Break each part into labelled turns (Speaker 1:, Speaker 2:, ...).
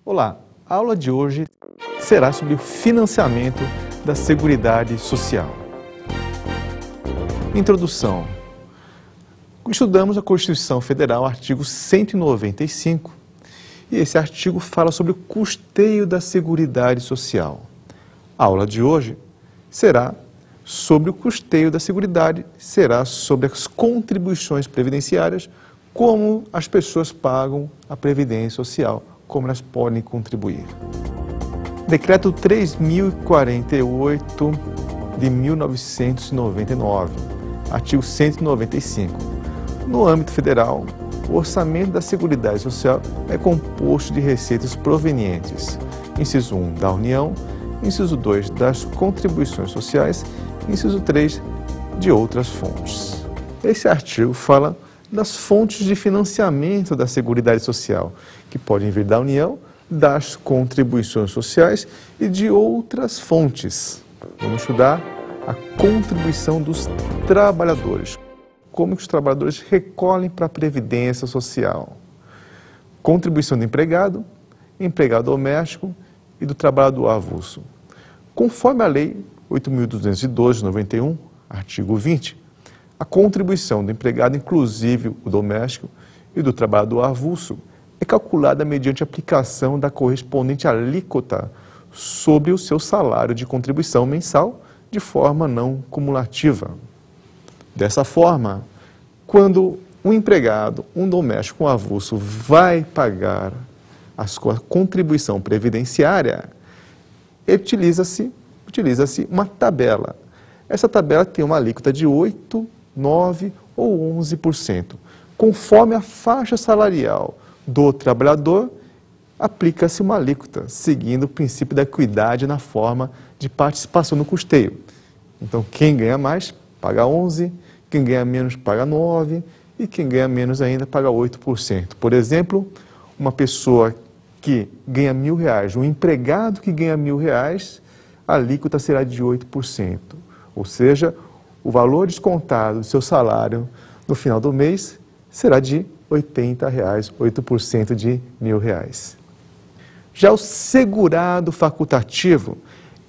Speaker 1: Olá, a aula de hoje será sobre o financiamento da Seguridade Social. Introdução. Estudamos a Constituição Federal, artigo 195, e esse artigo fala sobre o custeio da Seguridade Social. A aula de hoje será sobre o custeio da Seguridade, será sobre as contribuições previdenciárias, como as pessoas pagam a Previdência Social, como elas podem contribuir. Decreto 3048 de 1999, artigo 195. No âmbito federal, o orçamento da Seguridade Social é composto de receitas provenientes, inciso 1, da União, inciso 2, das contribuições sociais, inciso 3, de outras fontes. Esse artigo fala das fontes de financiamento da Seguridade Social, que podem vir da União, das contribuições sociais e de outras fontes. Vamos estudar a contribuição dos trabalhadores. Como que os trabalhadores recolhem para a Previdência Social. Contribuição do empregado, empregado doméstico e do trabalhador avulso. Conforme a Lei 8.212 de 91, artigo 20, a contribuição do empregado, inclusive o doméstico, e do trabalhador avulso, é calculada mediante aplicação da correspondente alíquota sobre o seu salário de contribuição mensal, de forma não cumulativa. Dessa forma, quando um empregado, um doméstico, um avulso, vai pagar a sua contribuição previdenciária, utiliza-se uma tabela. Essa tabela tem uma alíquota de 8%, 9% ou 11%. Conforme a faixa salarial do trabalhador, aplica-se uma alíquota, seguindo o princípio da equidade na forma de participação no custeio. Então, quem ganha mais, paga 11%, quem ganha menos, paga 9%, e quem ganha menos ainda, paga 8%. Por exemplo, uma pessoa que ganha R$1.000, um empregado que ganha R$1.000, a alíquota será de 8%. Ou seja, o valor descontado do seu salário no final do mês será de R$80, 8% de R$1.000. Já o segurado facultativo,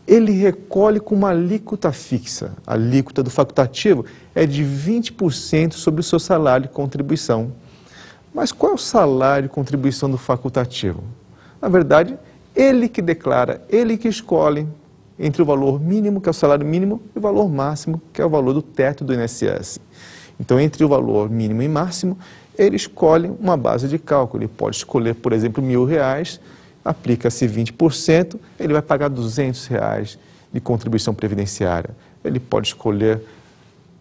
Speaker 1: ele recolhe com uma alíquota fixa. A alíquota do facultativo é de 20% sobre o seu salário de contribuição. Mas qual é o salário de contribuição do facultativo? Na verdade, ele que declara, ele que escolhe entre o valor mínimo, que é o salário mínimo, e o valor máximo, que é o valor do teto do INSS. Então, entre o valor mínimo e máximo, ele escolhe uma base de cálculo. Ele pode escolher, por exemplo, R$1.000, aplica-se 20%, ele vai pagar R$200 de contribuição previdenciária. Ele pode escolher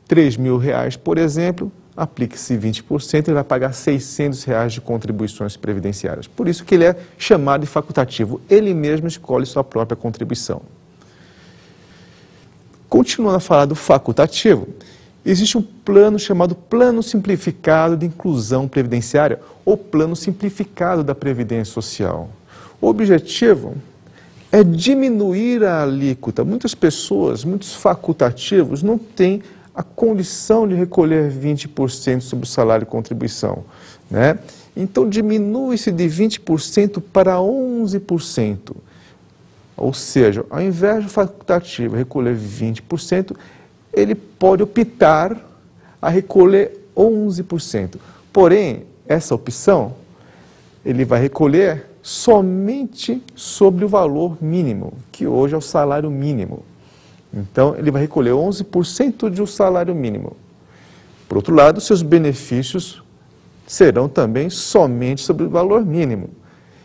Speaker 1: R$3.000, por exemplo, aplica-se 20%, ele vai pagar R$600 de contribuições previdenciárias. Por isso que ele é chamado de facultativo. Ele mesmo escolhe sua própria contribuição. Continuando a falar do facultativo, existe um plano chamado Plano Simplificado de Inclusão Previdenciária ou Plano Simplificado da Previdência Social. O objetivo é diminuir a alíquota. Muitas pessoas, muitos facultativos, não têm a condição de recolher 20% sobre o salário de contribuição, né? Então, diminui-se de 20% para 11%. Ou seja, ao invés do facultativo recolher 20%, ele pode optar a recolher 11%. Porém, essa opção, ele vai recolher somente sobre o valor mínimo, que hoje é o salário mínimo. Então, ele vai recolher 11% do salário mínimo. Por outro lado, seus benefícios serão também somente sobre o valor mínimo.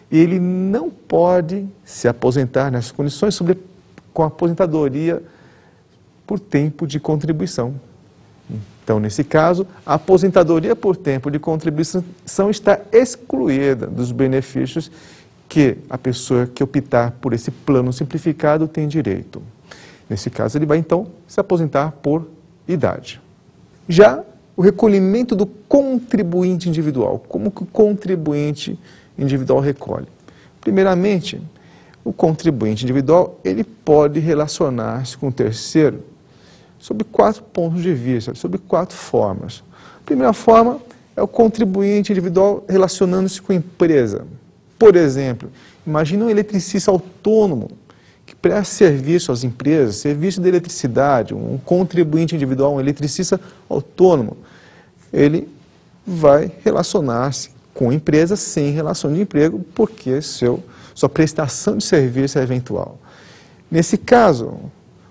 Speaker 1: E ele não pode se aposentar nessas condições com aposentadoria por tempo de contribuição. Então, nesse caso, a aposentadoria por tempo de contribuição está excluída dos benefícios que a pessoa que optar por esse plano simplificado tem direito. Nesse caso, ele vai, então, se aposentar por idade. Já o recolhimento do contribuinte individual. Como que o contribuinte individual recolhe? Primeiramente, o contribuinte individual ele pode relacionar-se com o terceiro sob 4 pontos de vista, sob 4 formas. A primeira forma é o contribuinte individual relacionando-se com a empresa. Por exemplo, imagine um eletricista autônomo que presta serviço às empresas, serviço de eletricidade, um contribuinte individual, um eletricista autônomo. Ele vai relacionar-se com empresas sem relação de emprego, porque sua prestação de serviço é eventual. Nesse caso,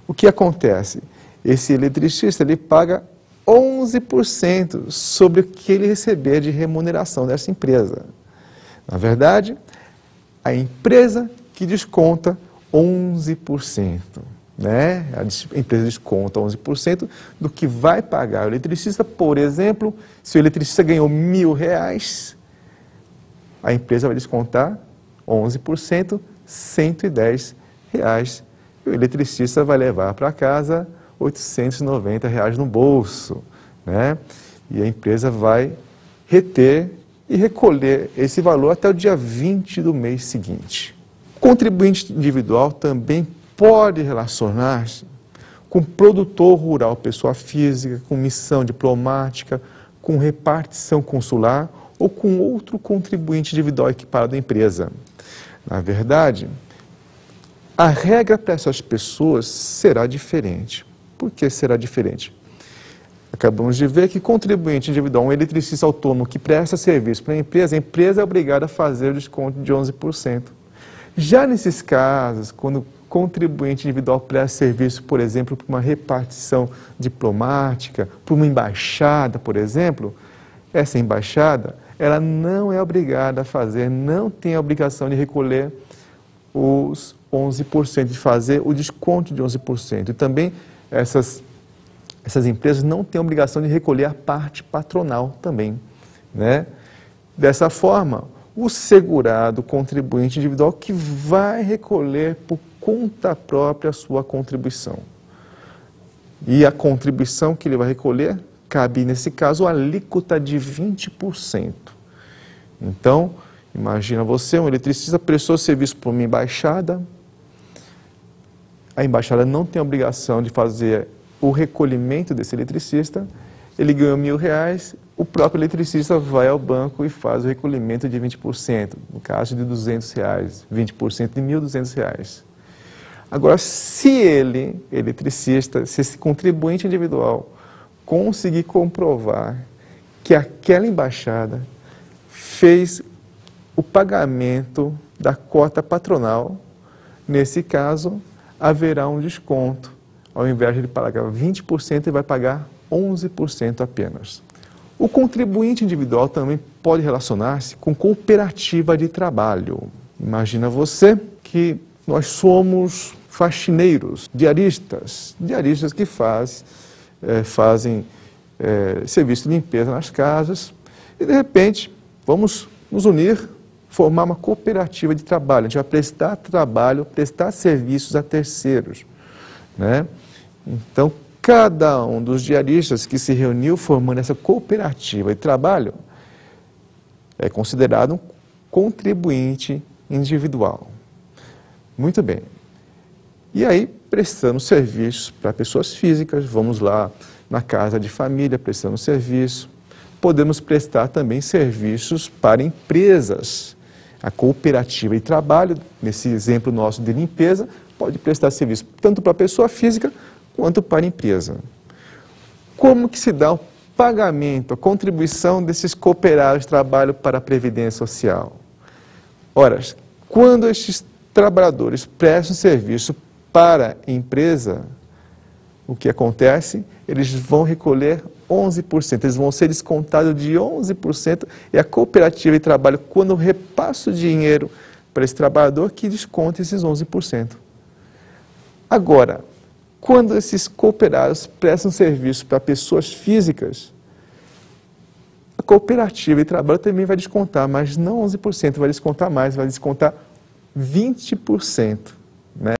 Speaker 1: o que acontece? Esse eletricista ele paga 11% sobre o que ele receber de remuneração dessa empresa. Na verdade, a empresa que desconta 11%. Né? A empresa desconta 11% do que vai pagar o eletricista. Por exemplo, se o eletricista ganhou R$1.000, a empresa vai descontar 11%, R$110. E o eletricista vai levar para casa R$890 no bolso. Né? E a empresa vai reter e recolher esse valor até o dia 20 do mês seguinte. O contribuinte individual também pode relacionar-se com produtor rural, pessoa física, com missão diplomática, com repartição consular ou com outro contribuinte individual equiparado da empresa. Na verdade, a regra para essas pessoas será diferente. Por que será diferente? Acabamos de ver que contribuinte individual, um eletricista autônomo que presta serviço para a empresa é obrigada a fazer o desconto de 11%. Já nesses casos, quando o contribuinte individual presta serviço, por exemplo, para uma repartição diplomática, para uma embaixada, por exemplo, essa embaixada, ela não é obrigada a fazer, não tem a obrigação de recolher os 11%, de fazer o desconto de 11%. E também essas empresas não têm a obrigação de recolher a parte patronal também. Né? Dessa forma, o segurado contribuinte individual que vai recolher por conta própria a sua contribuição. E a contribuição que ele vai recolher cabe, nesse caso, a alíquota de 20%. Então, imagina você, um eletricista prestou serviço para uma embaixada, a embaixada não tem a obrigação de fazer o recolhimento desse eletricista, ele ganhou R$1.000, o próprio eletricista vai ao banco e faz o recolhimento de 20%, no caso de R$200, 20% de R$1.200. Agora, se se esse contribuinte individual conseguir comprovar que aquela embaixada fez o pagamento da cota patronal, nesse caso, haverá um desconto. Ao invés de ele pagar 20%, ele vai pagar 11% apenas. O contribuinte individual também pode relacionar-se com cooperativa de trabalho. Imagina você que nós somos faxineiros, diaristas que fazem serviço de limpeza nas casas e, de repente, vamos nos unir, formar uma cooperativa de trabalho. A gente vai prestar trabalho, prestar serviços a terceiros. Né? Então, cada um dos diaristas que se reuniu formando essa cooperativa de trabalho é considerado um contribuinte individual. Muito bem. E aí, prestando serviços para pessoas físicas, vamos lá na casa de família prestando serviço. Podemos prestar também serviços para empresas. A cooperativa de trabalho, nesse exemplo nosso de limpeza, pode prestar serviço tanto para a pessoa física quanto para a empresa. Como que se dá o pagamento, a contribuição desses cooperados de trabalho para a Previdência Social? Ora, quando estes trabalhadores prestam serviço para a empresa, o que acontece? Eles vão recolher 11%, eles vão ser descontados de 11%, e a cooperativa de trabalho, quando repassa o dinheiro para esse trabalhador, que desconta esses 11%. Agora, quando esses cooperados prestam serviço para pessoas físicas, a cooperativa de trabalho também vai descontar, mas não 11%, vai descontar mais, vai descontar 20%.